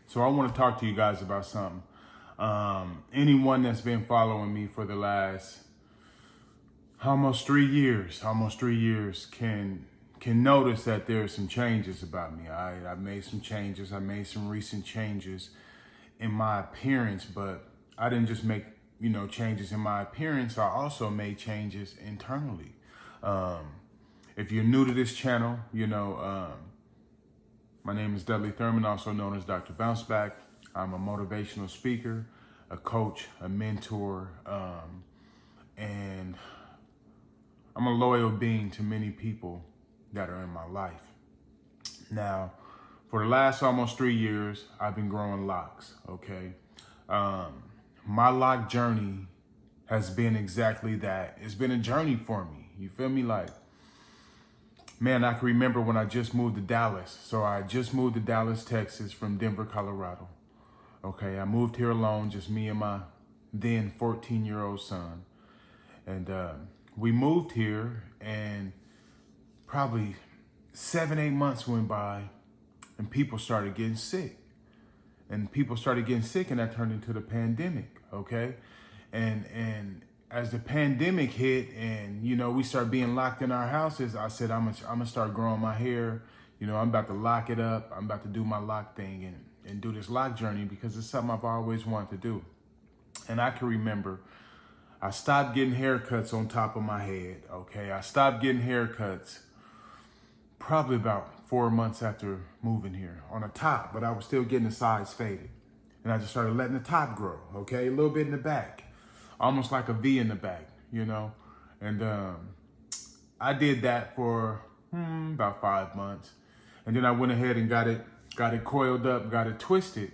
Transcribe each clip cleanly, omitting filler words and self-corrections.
So I want to talk to you guys about something. Anyone that's been following me for the last almost 3 years, can notice that there's some changes about me. I've made some changes. I made some recent changes in my appearance, but I didn't just make changes in my appearance. I also made changes internally. If you're new to this channel, my name is Dudley Thurman, also known as Dr. Bounceback. I'm a motivational speaker, a coach, a mentor, and I'm a loyal being to many people that are in my life. Now, for the last almost 3 years, I've been growing locks, okay? My Loc journey has been exactly that. It's been a journey for me. You feel me? Like, man, I can remember when I just moved to Dallas. So I just moved to Dallas, Texas from Denver, Colorado. Okay, I moved here alone, just me and my then 14-year-old son. And we moved here and probably 7-8 months went by and people started getting sick. And that turned into the pandemic, okay? And as the pandemic hit and, we started being locked in our houses, I said, I'm gonna start growing my hair. I'm about to lock it up. I'm about to do my loc thing and do this loc journey because it's something I've always wanted to do. And I can remember I stopped getting haircuts on top of my head, okay? I stopped getting haircuts probably about 4 months after moving here on the top, but I was still getting the sides faded. And I just started letting the top grow, okay? A little bit in the back, almost like a V in the back, And I did that for about 5 months. And then I went ahead and got it coiled up, got it twisted.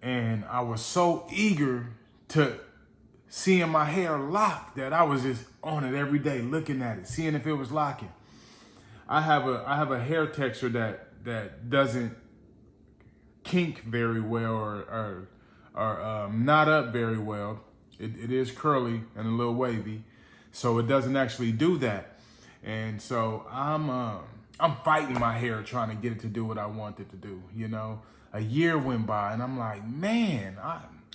And I was so eager to seeing my hair locked that I was just on it every day, looking at it, seeing if it was locking. I have a hair texture that doesn't kink very well or knot up very well. It is curly and a little wavy, so it doesn't actually do that. And so I'm fighting my hair trying to get it to do what I want it to do. A year went by and I'm like, man,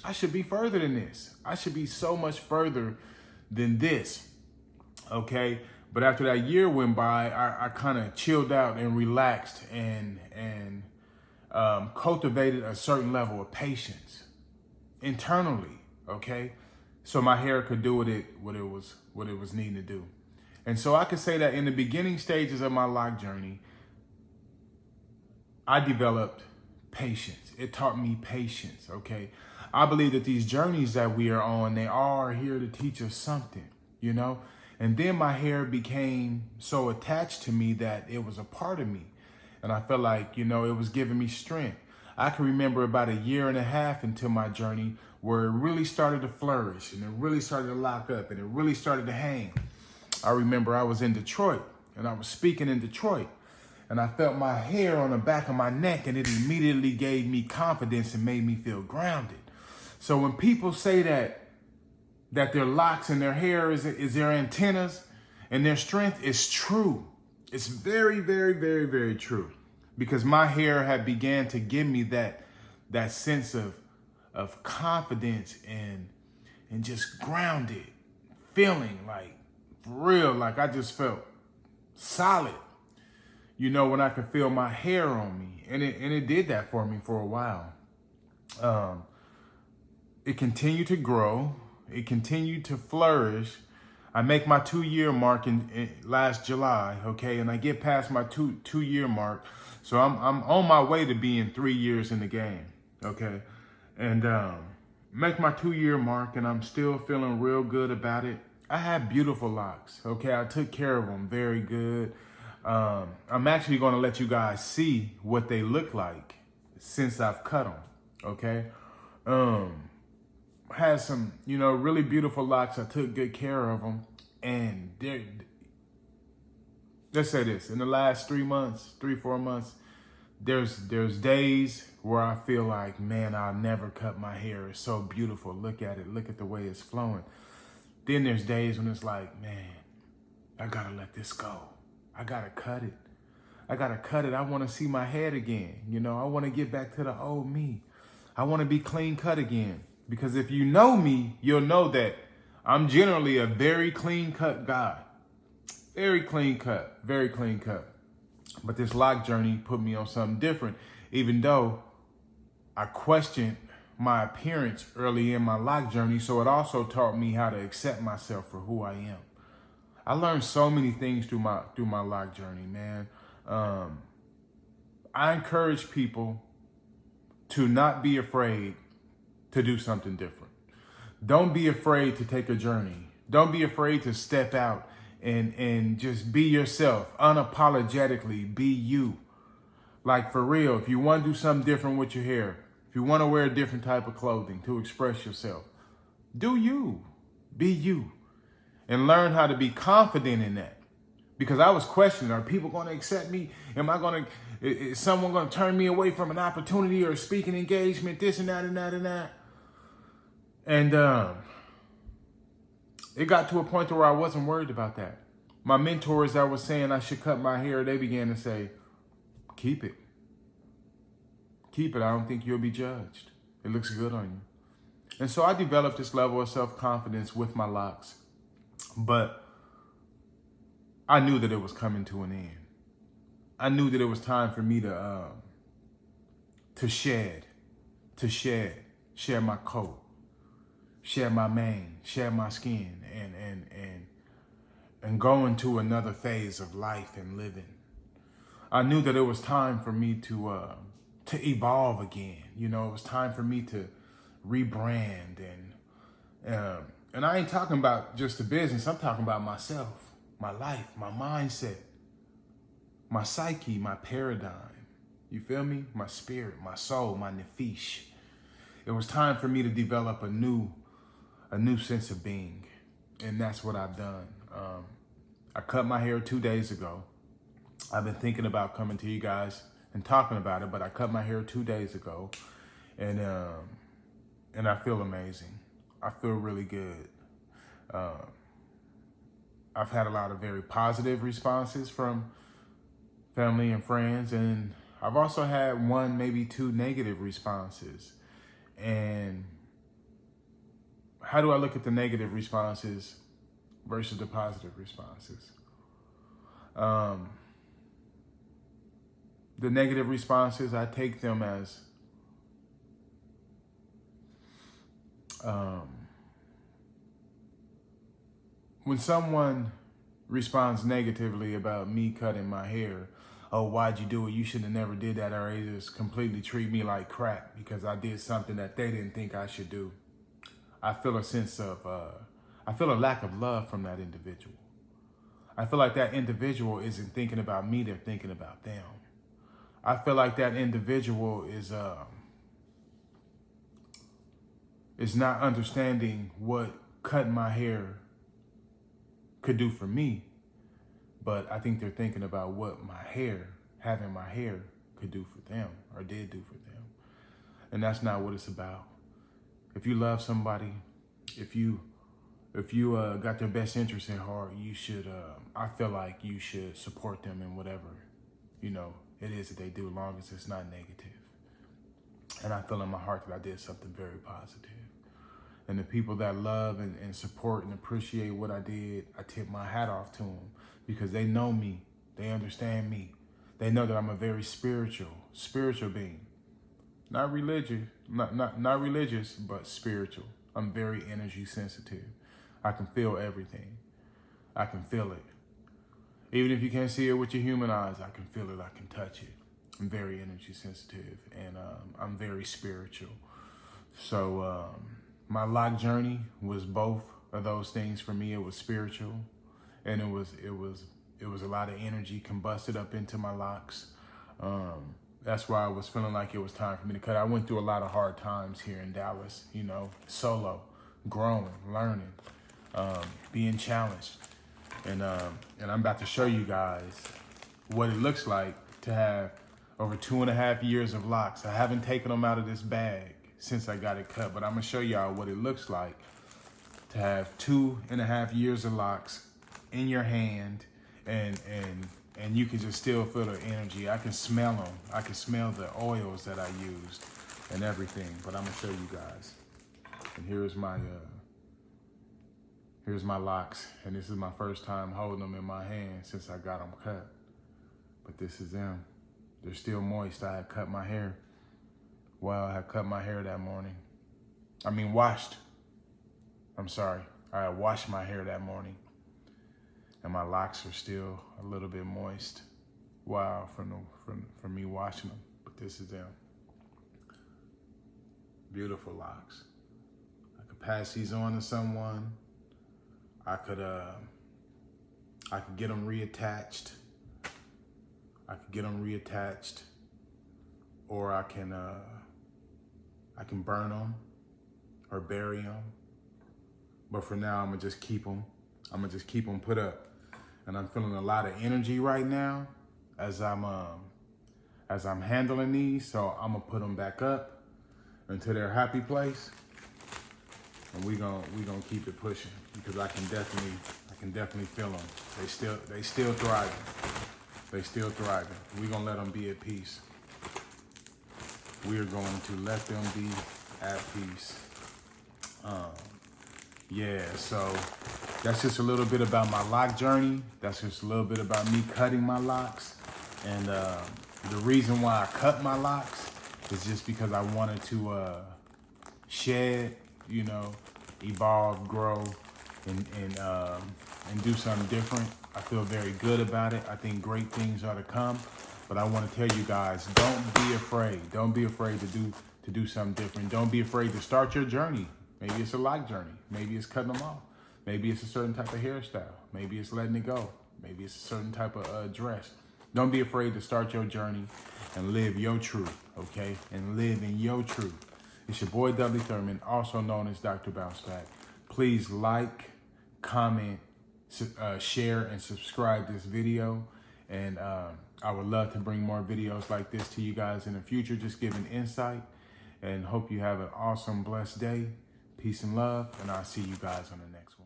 I should be further than this. I should be so much further than this. Okay. But after that year went by, I kind of chilled out and relaxed and cultivated a certain level of patience internally, okay? So my hair could do what it was needing to do. And so I could say that in the beginning stages of my loc journey, I developed patience. It taught me patience, okay? I believe that these journeys that we are on, they are here to teach us something, And then my hair became so attached to me that it was a part of me. And I felt like, it was giving me strength. I can remember about 1.5 years into my journey where it really started to flourish and it really started to lock up and it really started to hang. I remember I was in Detroit and I was speaking in Detroit and I felt my hair on the back of my neck and it immediately gave me confidence and made me feel grounded. So when people say that their locks and their hair is their antennas and their strength is true. It's very, very, very, very true. Because my hair had began to give me that sense of confidence and just grounded feeling, like for real, like I just felt solid, when I could feel my hair on me. And it did that for me for a while. It continued to grow. It continued to flourish. I make my 2-year mark in last July, okay, and I get past my two-year mark, so I'm on my way to being 3 years in the game, okay, and make my 2-year mark, and I'm still feeling real good about it. I have beautiful locks, okay. I took care of them very good. I'm actually going to let you guys see what they look like since I've cut them, okay. Had some, really beautiful locks. I took good care of them. And let's say this, in the last 3 months, 4 months, there's days where I feel like, man, I'll never cut my hair. It's so beautiful. Look at it. Look at the way it's flowing. Then there's days when it's like, man, I gotta let this go. I gotta cut it. I want to see my head again. I want to get back to the old me. I want to be clean cut again. Because if you know me, you'll know that I'm generally a very clean cut guy. Very clean cut, very clean cut. But this Loc journey put me on something different, even though I questioned my appearance early in my Loc journey. So it also taught me how to accept myself for who I am. I learned so many things through my Loc journey, man. I encourage people to not be afraid to do something different. Don't be afraid to take a journey. Don't be afraid to step out and just be yourself. Unapologetically be you. Like, for real, if you want to do something different with your hair, if you want to wear a different type of clothing to express yourself, do you. Be you. And learn how to be confident in that. Because I was questioning, are people going to accept me? Is someone going to turn me away from an opportunity or a speaking engagement, this and that and that and that? And it got to a point where I wasn't worried about that. My mentors that was saying I should cut my hair, they began to say, keep it. Keep it. I don't think you'll be judged. It looks good on you. And so I developed this level of self-confidence with my locks. But I knew that it was coming to an end. I knew that it was time for me to shed my coat, shed my mane, shed my skin, and go into another phase of life and living. I knew that it was time for me to evolve again. You know, it was time for me to rebrand and I ain't talking about just the business. I'm talking about myself, my life, my mindset, my psyche, my paradigm. You feel me? My spirit, my soul, my nefesh. It was time for me to develop a new sense of being. And that's what I've done. I cut my hair 2 days ago. I've been thinking about coming to you guys and talking about it, but I cut my hair 2 days ago. And I feel amazing. I feel really good. I've had a lot of very positive responses from family and friends, and I've also had 1, maybe 2 negative responses. And how do I look at the negative responses versus the positive responses? The negative responses, I take them as when someone responds negatively about me cutting my hair, oh, why'd you do it? You should have never did that. Or they just completely treat me like crap because I did something that they didn't think I should do. I feel a sense of, I feel a lack of love from that individual. I feel like that individual isn't thinking about me, they're thinking about them. I feel like that individual is not understanding what cutting my hair could do for me, but I think they're thinking about what having my hair could do for them or did do for them. And that's not what it's about. If you love somebody, if you got their best interest at heart, you should, I feel like you should support them in whatever, it is that they do, as long as it's not negative. And I feel in my heart that I did something very positive. And the people that love and support and appreciate what I did, I tip my hat off to them because they know me. They understand me. They know that I'm a very spiritual being. Not religious, not religious, but spiritual. I'm very energy sensitive. I can feel everything. I can feel it. Even if you can't see it with your human eyes, I can feel it, I can touch it. I'm very energy sensitive and I'm very spiritual. So my Loc journey was both of those things for me. It was spiritual and it was a lot of energy combusted up into my locks. That's why I was feeling like it was time for me to cut. I went through a lot of hard times here in Dallas, solo, growing, learning, being challenged. And I'm about to show you guys what it looks like to have over 2.5 years of locks. I haven't taken them out of this bag since I got it cut, but I'm gonna show y'all what it looks like to have 2.5 years of locks in your hand, and you can just still feel the energy. I can smell them. I can smell the oils that I used. and everything, but I'm gonna show you guys. And here's my locks, and this is my first time holding them in my hand since I got them cut. But this is them. They're still moist. I had cut my hair. Well, I had cut my hair that morning. I mean, washed. I'm sorry. I had washed my hair that morning, and my locks are still a little bit moist. Wow, from me washing them. But this is them. Beautiful locks. I could pass these on to someone. I could get them reattached. Or I can burn them or bury them. But for now, I'm gonna just keep them. I'm gonna just keep them put up. And I'm feeling a lot of energy right now as I'm handling these. So I'm gonna put them back up into their happy place. And we gonna keep it pushing, because I can definitely feel them. They still thriving. They still thriving. We gonna let them be at peace. We are going to let them be at peace. Yeah, so that's just a little bit about my loc journey. That's just a little bit about me cutting my locks. And the reason why I cut my locks is just because I wanted to shed, you know, evolve, grow, and do something different. I feel very good about it. I think great things are to come. But I want to tell you guys, don't be afraid. Don't be afraid to do something different. Don't be afraid to start your journey. Maybe it's a loc journey. Maybe it's cutting them off. Maybe it's a certain type of hairstyle. Maybe it's letting it go. Maybe it's a certain type of dress. Don't be afraid to start your journey and live your truth, okay? And live in your truth. It's your boy, Dudley Thurman, also known as Dr. Bounce Back. Please like, comment, share, and subscribe this video. And I would love to bring more videos like this to you guys in the future, just giving insight. And hope you have an awesome, blessed day. Peace and love, and I'll see you guys on the next one.